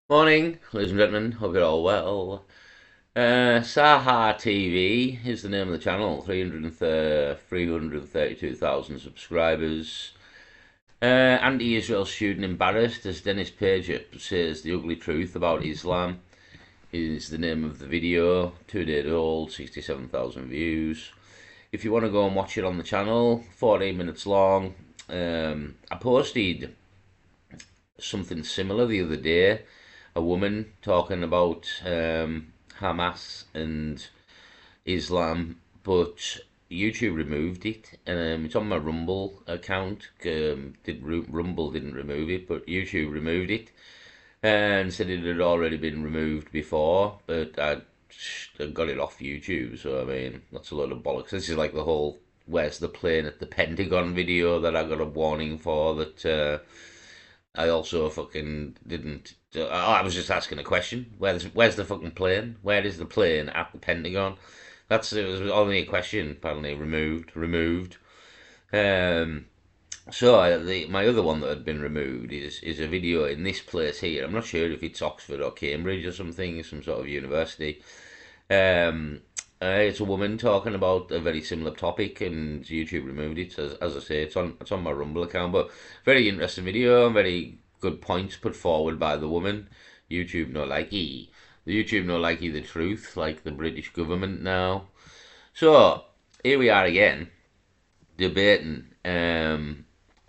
Morning, ladies and gentlemen. Hope you're all well. Saha TV is the name of the channel. 332,000 subscribers. Anti-Israel student embarrassed as Dennis Pager says the ugly truth about Islam is the name of the video. 2 days old, 67,000 views. If you want to go and watch it on the channel, 14 minutes long. I posted something similar the other day. A woman talking about Hamas and Islam, but YouTube removed it. It's on my Rumble account. Rumble didn't remove it, but YouTube removed it and said it had already been removed before. But I got it off YouTube, so I mean that's a load of bollocks. This is like the whole "Where's the plane at the Pentagon" video that I got a warning for. That I also fucking didn't. I was just asking a question. Where's the fucking plane? Where is the plane at the Pentagon? It was only a question. Apparently removed. Um, my other one that had been removed is a video in this place here. I'm not sure if it's Oxford or Cambridge or something, some sort of university. It's a woman talking about a very similar topic, and YouTube removed it. As I say, it's on my Rumble account, but very interesting video, very good points put forward by the woman. YouTube not like the YouTube not like the truth, like the British government now. So here we are again, debating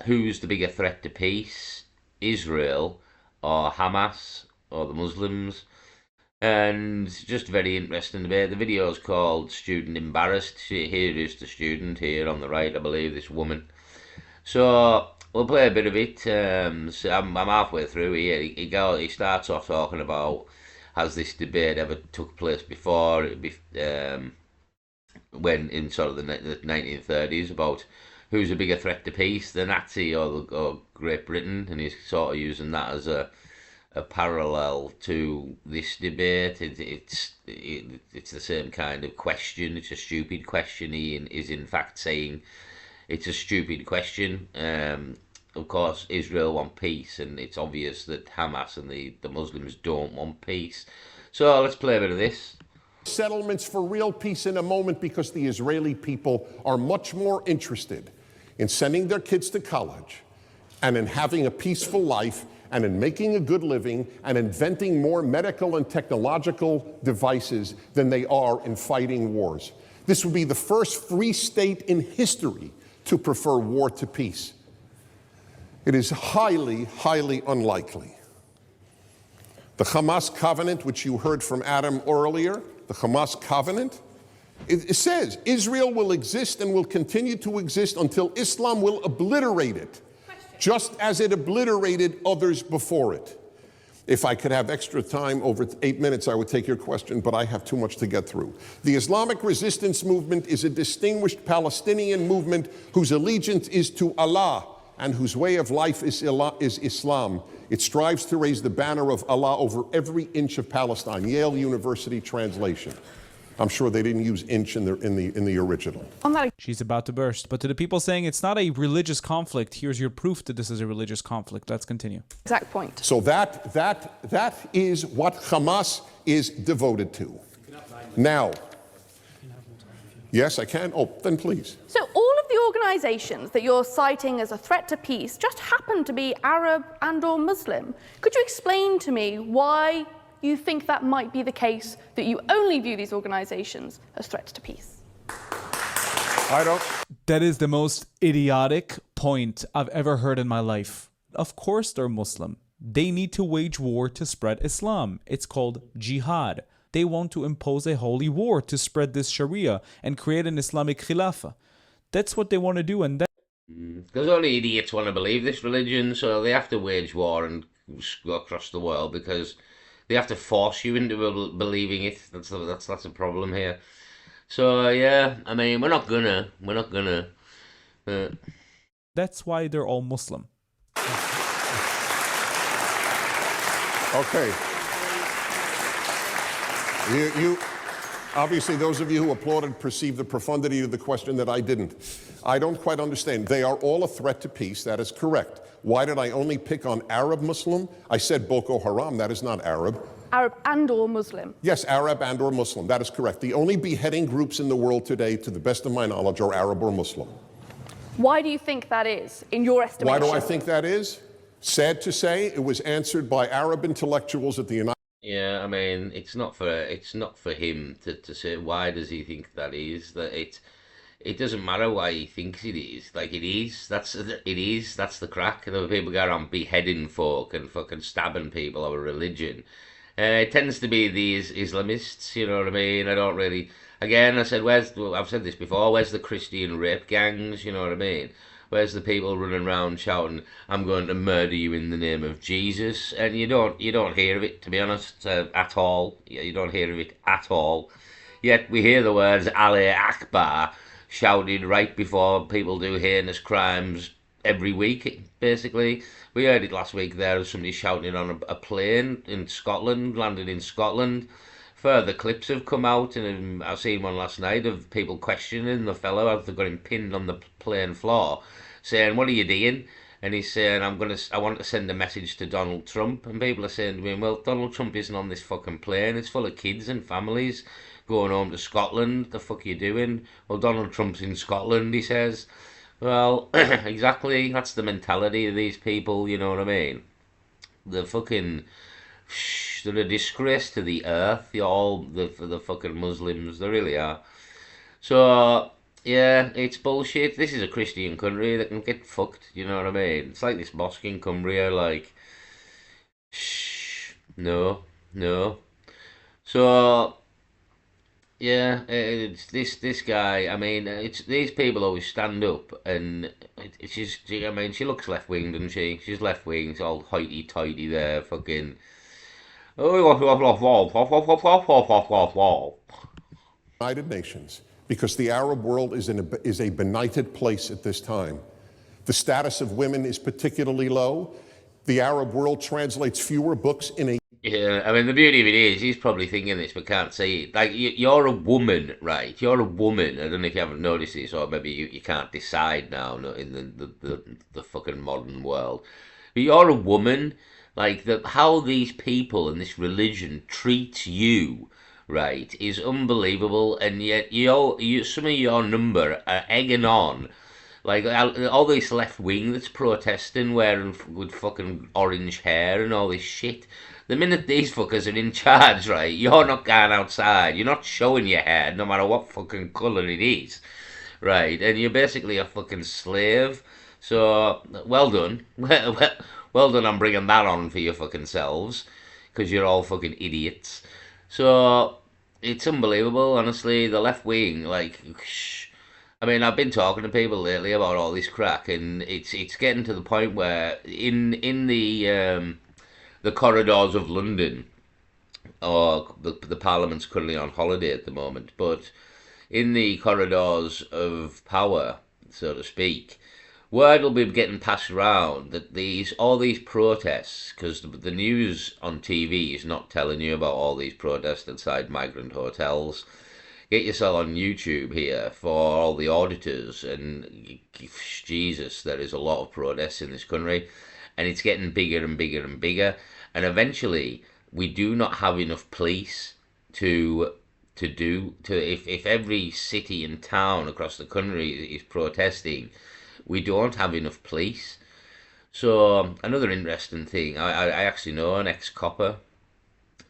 who's the bigger threat to peace, Israel or Hamas or the Muslims. And just very interesting debate. The video is called Student Embarrassed. Here is the student here on the right, I believe, this woman. So we'll play a bit of it. So I'm halfway through here. He starts off talking about, has this debate ever took place before? When in sort of the 1930s, about who's a bigger threat to peace, the Nazi or Great Britain, and he's sort of using that as a parallel to this debate. It's the same kind of question. It's a stupid question. He is in fact saying it's a stupid question. Of course, Israel want peace, and it's obvious that Hamas and the Muslims don't want peace. So let's play a bit of this. Settlements for real peace in a moment, because the Israeli people are much more interested in sending their kids to college and in having a peaceful life and in making a good living and inventing more medical and technological devices than they are in fighting wars. This would be the first free state in history to prefer war to peace. It is highly, highly unlikely. The Hamas covenant, which you heard from Adam earlier, the Hamas covenant, it says Israel will exist and will continue to exist until Islam will obliterate it, just as it obliterated others before it. If I could have extra time, over 8 minutes, I would take your question, but I have too much to get through. The Islamic resistance movement is a distinguished Palestinian movement whose allegiance is to Allah and whose way of life is Islam. It strives to raise the banner of Allah over every inch of Palestine. Yale University translation. I'm sure they didn't use inch in the original. She's about to burst. But to the people saying it's not a religious conflict, here's your proof that this is a religious conflict. Let's continue. Exact point. So that is what Hamas is devoted to. Now, yes, I can. Oh, then please. So all of the organizations that you're citing as a threat to peace just happen to be Arab and or Muslim. Could you explain to me why you think that might be the case, that you only view these organizations as threats to peace? I don't. That is the most idiotic point I've ever heard in my life. Of course they're Muslim. They need to wage war to spread Islam. It's called jihad. They want to impose a holy war to spread this Sharia and create an Islamic Khilafah. That's what they want to do, and that. Because only idiots want to believe this religion, so they have to wage war and go across the world because they have to force you into believing it. That's a problem here. So yeah, I mean, we're not gonna. That's why they're all Muslim. Okay. Obviously, those of you who applauded perceived the profundity of the question that I didn't. I don't quite understand. They are all a threat to peace. That is correct. Why did I only pick on Arab Muslim? I said Boko Haram. That is not Arab. Arab and or Muslim? Yes, Arab and or Muslim. That is correct. The only beheading groups in the world today, to the best of my knowledge, are Arab or Muslim. Why do you think that is, in your estimation? Why do I think that is? Sad to say, it was answered by Arab intellectuals at the United Yeah, I mean, it's not for him to say why does he think that is. That it doesn't matter why he thinks it is. Like it is. That's the crack. You know, people go around beheading folk and fucking stabbing people over religion. It tends to be these Islamists. You know what I mean? I don't really. Again, I've said this before. Where's the Christian rape gangs? You know what I mean? Where's the people running around shouting, "I'm going to murder you in the name of Jesus"? And you don't hear of it, to be honest, at all. You don't hear of it at all. Yet we hear the words "Allah Akbar" shouted right before people do heinous crimes every week. Basically, we heard it last week. There was somebody shouting on a plane in Scotland, landed in Scotland. Further clips have come out, and I've seen one last night of people questioning the fellow after they've got him pinned on the plane floor, saying, "What are you doing?" And he's saying, I want to send a message to Donald Trump." And people are saying to him, "Well, Donald Trump isn't on this fucking plane. It's full of kids and families going home to Scotland. The fuck are you doing?" "Well, Donald Trump's in Scotland," he says. Well, exactly. That's the mentality of these people. You know what I mean? The fucking. They're a disgrace to the earth. All the fucking Muslims. They really are. So yeah, it's bullshit. This is a Christian country that can get fucked. You know what I mean? It's like this mosque in Cumbria. Like, no, no. So yeah, it's this guy. I mean, it's these people always stand up, and she's. I mean, she looks left wing, doesn't she? She's left wing. It's all hoity toity there, fucking. United Nations, because the Arab world is a benighted place at this time. The status of women is particularly low. The Arab world translates fewer books in a Yeah, I mean, the beauty of it is, he's probably thinking this but can't say it. Like, you're a woman, right? You're a woman. I don't know if you haven't noticed this, or maybe you can't decide now in the fucking modern world. But you're a woman. Like, how these people and this religion treats you, right, is unbelievable. And yet, some of your number are egging on. Like, all this left wing that's protesting, wearing with fucking orange hair and all this shit. The minute these fuckers are in charge, right, you're not going outside. You're not showing your hair, no matter what fucking colour it is, right? And you're basically a fucking slave. So, well done. Well done on bringing that on for your fucking selves, because you're all fucking idiots. So, it's unbelievable, honestly. The left wing, like, I mean, I've been talking to people lately about all this crack, and it's getting to the point where in the corridors of London, or the Parliament's currently on holiday at the moment, but in the corridors of power, so to speak, word will be getting passed around that all these protests, because the news on TV is not telling you about all these protests inside migrant hotels. Get yourself on YouTube here for all the auditors, and Jesus, there is a lot of protests in this country, and it's getting bigger and bigger and bigger, and eventually we do not have enough police if every city and town across the country is protesting, we don't have enough police. So another interesting thing, I actually know an ex-copper.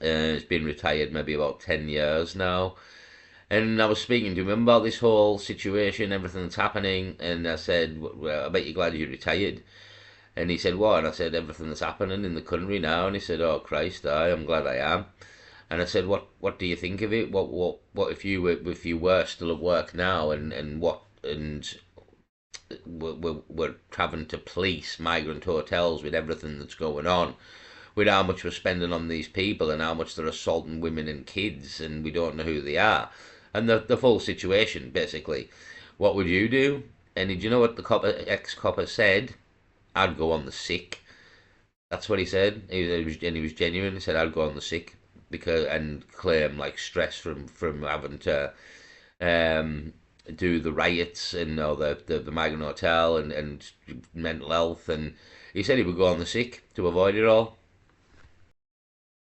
He's been retired maybe about 10 years now. And I was speaking to him about this whole situation, everything that's happening, and I said, "Well, I bet you're glad you retired." And he said, "What?" And I said, "Everything that's happening in the country now." And he said, "Oh Christ, I'm glad I am." And I said, "What do you think of it? What if you were still at work now, and we're having to police migrant hotels with everything that's going on, with how much we're spending on these people and how much they're assaulting women and kids, and we don't know who they are, and the full situation, basically. What would you do?" And did you know what the ex-copper said? "I'd go on the sick." That's what he said. He was genuine. He said, "I'd go on the sick." because and claim like stress from having to um, do the riots and or the migrant hotel and mental health, and he said he would go on the sick to avoid it all.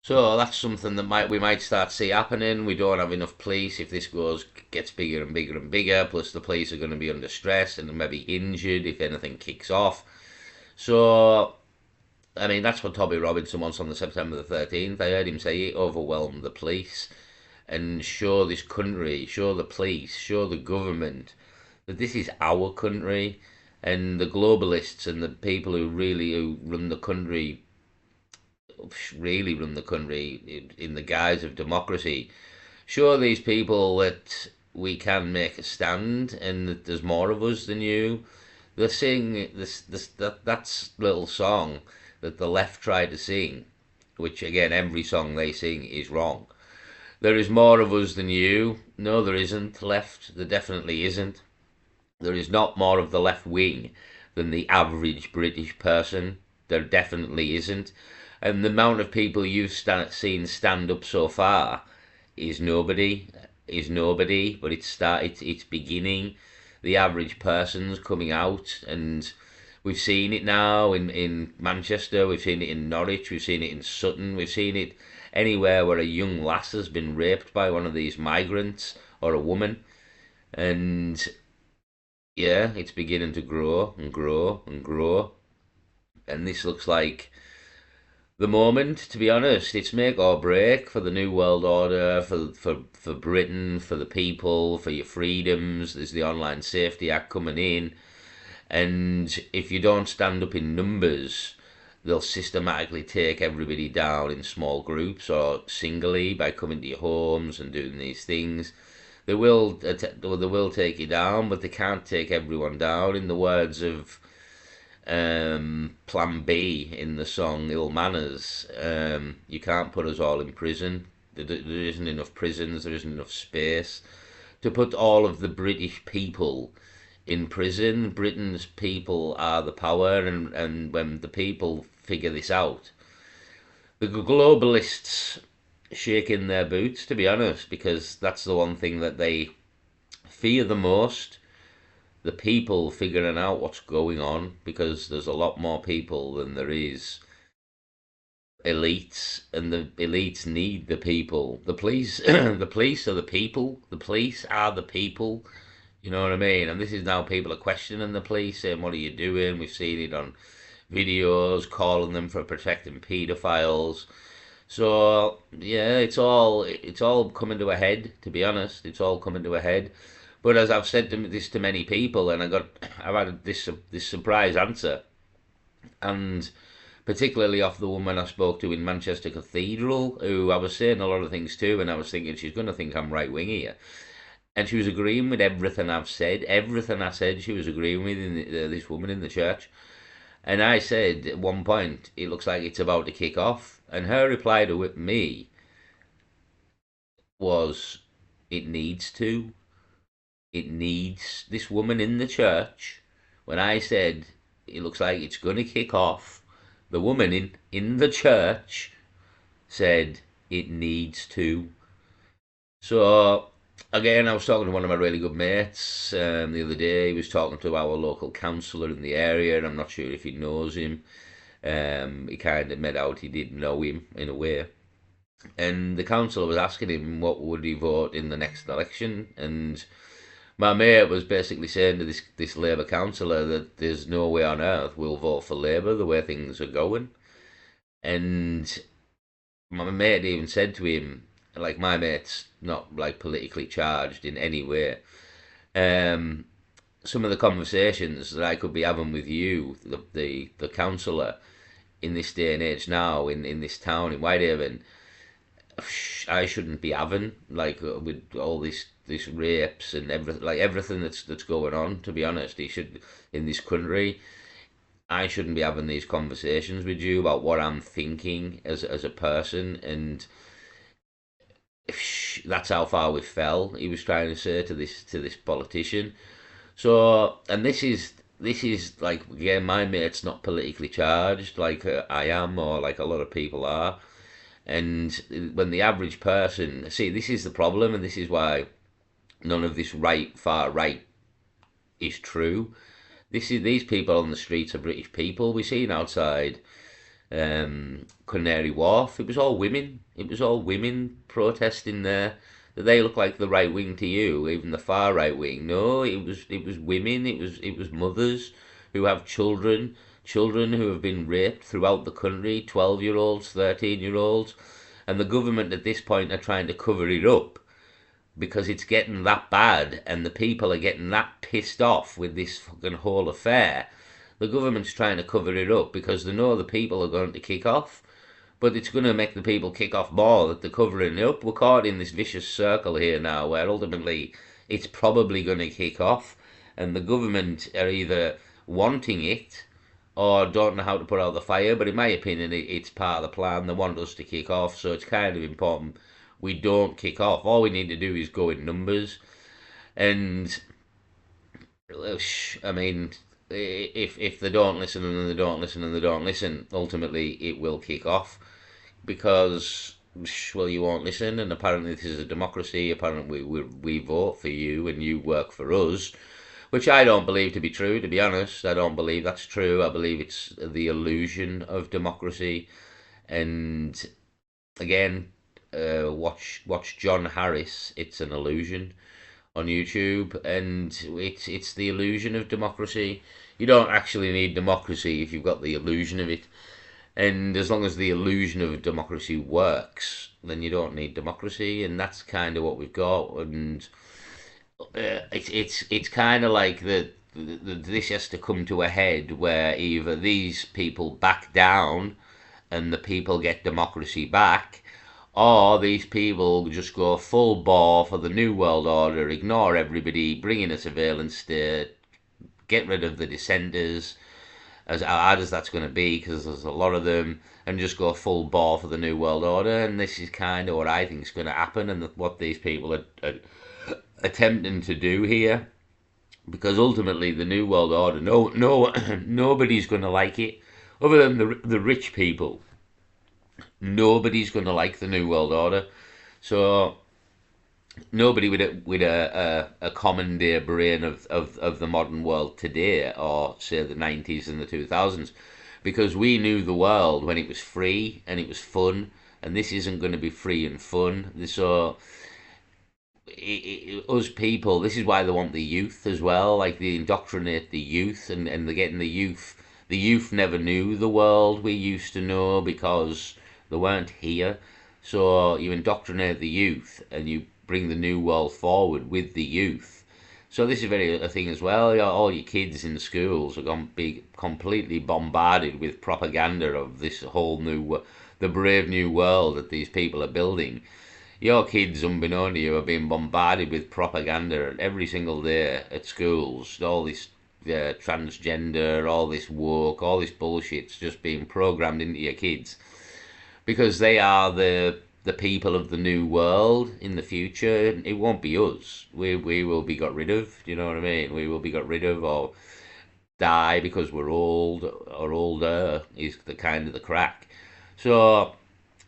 So that's something that we might start to see happening. We don't have enough police if this gets bigger and bigger and bigger. Plus the police are going to be under stress and maybe injured if anything kicks off. So I mean that's what Tommy Robinson wants on the September the 13th. I heard him say it overwhelmed the police and show this country, show the police, show the government that this is our country, and the globalists and the people who run the country really run the country in the guise of democracy. Show these people that we can make a stand and that there's more of us than you. They sing that little song that the left tried to sing, which again every song they sing is wrong. There is more of us than you. No, there isn't, left. There definitely isn't. There is not more of the left wing than the average British person. There definitely isn't. And the amount of people you've seen stand up so far is nobody, but it's beginning. The average person's coming out, and we've seen it now in Manchester, we've seen it in Norwich, we've seen it in Sutton, we've seen it anywhere where a young lass has been raped by one of these migrants or a woman. And yeah, it's beginning to grow and grow and grow. And this looks like the moment, to be honest. It's make or break for the New World Order, for Britain, for the people, for your freedoms. There's the Online Safety Act coming in. And if you don't stand up in numbers, they'll systematically take everybody down in small groups or singly by coming to your homes and doing these things. They will take you down, but they can't take everyone down. In the words of Plan B in the song Ill Manners, you can't put us all in prison. There isn't enough prisons, there isn't enough space to put all of the British people in prison. Britain's people are the power, and when the people figure this out, the globalists shake in their boots, to be honest, because that's the one thing that they fear the most. The people figuring out what's going on, because there's a lot more people than there is elites, and the elites need the people. The police, the police are the people. The police are the people. You know what I mean? And this is now people are questioning the police, saying, "What are you doing?" We've seen it on videos, calling them for protecting paedophiles. So yeah, it's all coming to a head. To be honest, it's all coming to a head. But as I've said this to many people, and I've had this surprise answer, and particularly off the woman I spoke to in Manchester Cathedral, who I was saying a lot of things to, and I was thinking she's going to think I'm right wing here, and she was agreeing with everything I've said. Everything I said, she was agreeing with this woman in the church. And I said at one point, it looks like it's about to kick off. And her reply to me was, it needs to. It needs. This woman in the church, when I said it looks like it's going to kick off, the woman in the church said it needs to. So again, I was talking to one of my really good mates the other day. He was talking to our local councillor in the area, and I'm not sure if he knows him. He kind of made out he did know him in a way. And the councillor was asking him what would he vote in the next election, and my mate was basically saying to this Labour councillor that there's no way on earth we'll vote for Labour the way things are going. And my mate even said to him, like, my mate's not like politically charged in any way. Some of the conversations that I could be having with you, the councillor, in this day and age now, in this town in Whitehaven, I shouldn't be having, like, with all this rapes and everything that's going on. To be honest, he should, in this country, I shouldn't be having these conversations with you about what I'm thinking as a person, and that's how far we fell. He was trying to say to this politician. So, and this is like, again, my mate's not politically charged like I am, or like a lot of people are. And when the average person, see, this is the problem, and this is why none of this far right is true. These people on the streets are British people. We seen outside Canary Wharf. It was all women. It was all women protesting there. They look like the right wing to you, even the far right wing. No, it was women. It was mothers who have children, children who have been raped throughout the country, 12-year-olds, 13-year-olds, and the government at this point are trying to cover it up because it's getting that bad and the people are getting that pissed off with this fucking whole affair. The government's trying to cover it up because they know the people are going to kick off, but it's going to make the people kick off more that they're covering it up. We're caught in this vicious circle here now where ultimately it's probably going to kick off, and the government are either wanting it or don't know how to put out the fire. But in my opinion, it's part of the plan. They want us to kick off, so it's kind of important we don't kick off. All we need to do is go in numbers. And I mean, if they don't listen and they don't listen and they don't listen, ultimately it will kick off because, well, you won't listen. And apparently this is a democracy. Apparently we vote for you and you work for us, which I don't believe to be true, to be honest. I don't believe that's true. I believe it's the illusion of democracy. And again, watch John Harris, It's an Illusion, on YouTube, and it's the illusion of democracy. You don't actually need democracy if you've got the illusion of it. And as long as the illusion of democracy works, then you don't need democracy, and that's kind of what we've got. And it's kind of like this has to come to a head where either these people back down and the people get democracy back, or these people just go full bore for the New World Order, ignore everybody, bring in a surveillance state, get rid of the dissenters, as hard as that's going to be, because there's a lot of them, and just go full bore for the New World Order. And this is kind of what I think is going to happen, and what these people are attempting to do here, because ultimately the New World Order, nobody's going to like it, other than the rich people. Nobody's going to like the New World Order. So nobody with a common day brain of the modern world today, or say the 90s and the 2000s, because we knew the world when it was free and it was fun, and this isn't going to be free and fun. So us people, this is why they want the youth as well, like they indoctrinate the youth, and they're getting the youth. The youth never knew the world we used to know because they weren't here. So you indoctrinate the youth and you bring the new world forward with the youth. So this is a thing as well. All your kids in the schools are going to be completely bombarded with propaganda of this whole the brave new world that these people are building. Your kids, unbeknown to you, are being bombarded with propaganda every single day at schools. All this transgender, all this woke, all this bullshit's just being programmed into your kids, because they are the people of the new world in the future. It won't be us. We will be got rid of. Do you know what I mean? We will be got rid of or die because we're old or older is the kind of the crack. So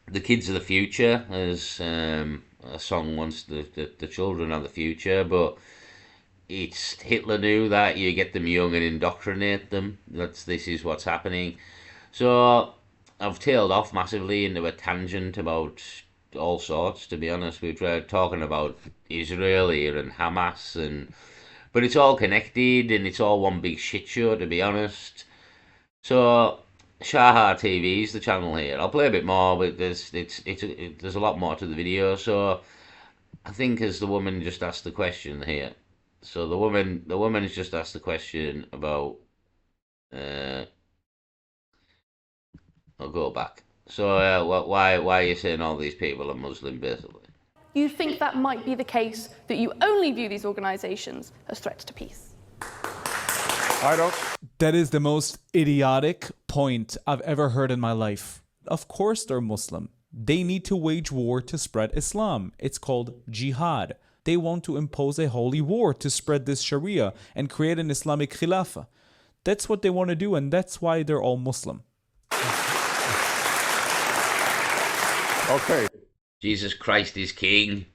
the kids are the future, as a song once, the children are the future, but it's Hitler knew that. You get them young and indoctrinate them. This is what's happening. So I've tailed off massively into a tangent about all sorts, to be honest. We've tried talking about Israel here and Hamas, but it's all connected and it's all one big shit show, to be honest. So Shahar TV is the channel here. I'll play a bit more, but there's a lot more to the video. So I think, as the woman just asked the question here. So the woman's just asked the question about. I'll go back. So why are you saying all these people are Muslim, basically? You think that might be the case, that you only view these organisations as threats to peace? I don't. That is the most idiotic point I've ever heard in my life. Of course they're Muslim. They need to wage war to spread Islam. It's called jihad. They want to impose a holy war to spread this Sharia and create an Islamic Khilafah. That's what they want to do, and that's why they're all Muslim. Okay. Jesus Christ is King.